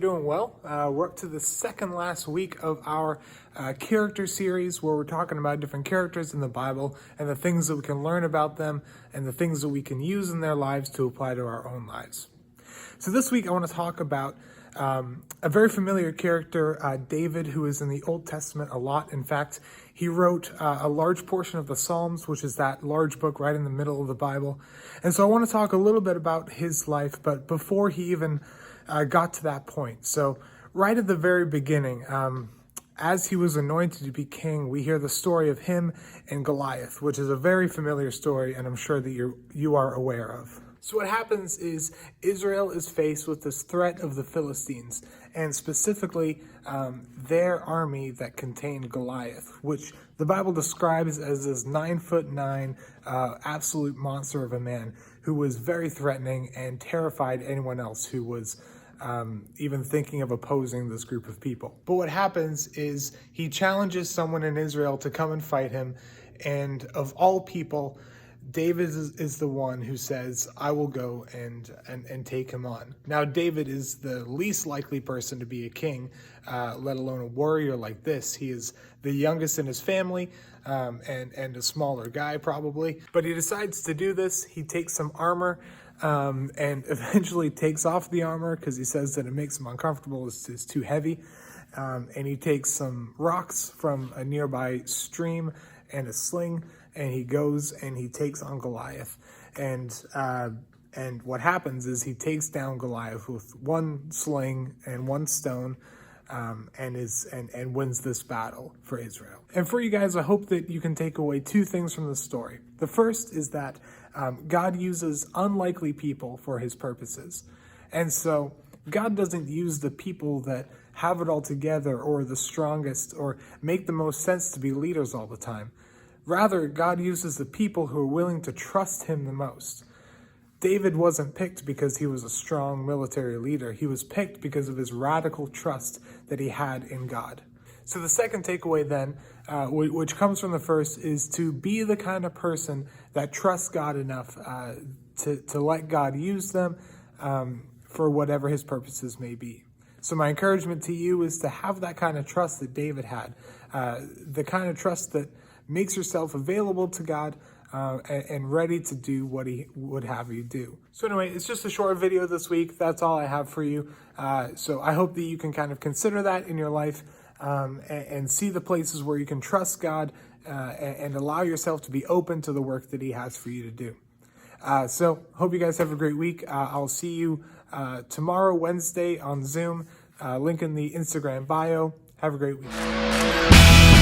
doing well. We're up to the second last week of our character series where we're talking about different characters in the Bible and the things that we can learn about them and the things that we can use in their lives to apply to our own lives. So this week I want to talk about a very familiar character, David, who is in the Old Testament a lot. In fact, he wrote a large portion of the Psalms, which is that large book right in the middle of the Bible. And so I want to talk a little bit about his life, but before he even got to that point. So right at the very beginning, as he was anointed to be king, we hear the story of him and Goliath, which is a very familiar story, and I'm sure that you are aware of. So what happens is Israel is faced with this threat of the Philistines, and specifically their army that contained Goliath, which the Bible describes as this 9'9" absolute monster of a man who was very threatening and terrified anyone else who was even thinking of opposing this group of people. But what happens is he challenges someone in Israel to come and fight him, and of all people, David is the one who says, I will go and take him on. Now, David is the least likely person to be a king, let alone a warrior like this. He is the youngest in his family and a smaller guy probably. But he decides to do this. He takes some armor and eventually takes off the armor because he says that it makes him uncomfortable. It's too heavy. And he takes some rocks from a nearby stream and a sling, and he goes and he takes on Goliath. And what happens is he takes down Goliath with one sling and one stone, and wins this battle for Israel. And for you guys, I hope that you can take away two things from the story. The first is that God uses unlikely people for his purposes. And so God doesn't use the people that have it all together or the strongest or make the most sense to be leaders all the time. Rather, God uses the people who are willing to trust him the most. David wasn't picked because he was a strong military leader. He was picked because of his radical trust that he had in God. So the second takeaway then, which comes from the first, is to be the kind of person that trusts God enough to let God use them for whatever his purposes may be. So my encouragement to you is to have that kind of trust that David had, the kind of trust that makes yourself available to God and ready to do what he would have you do. So anyway, it's just a short video this week. That's all I have for you. So I hope that you can kind of consider that in your life and see the places where you can trust God and allow yourself to be open to the work that he has for you to do. So hope you guys have a great week. I'll see you tomorrow, Wednesday on Zoom. Link in the Instagram bio. Have a great week.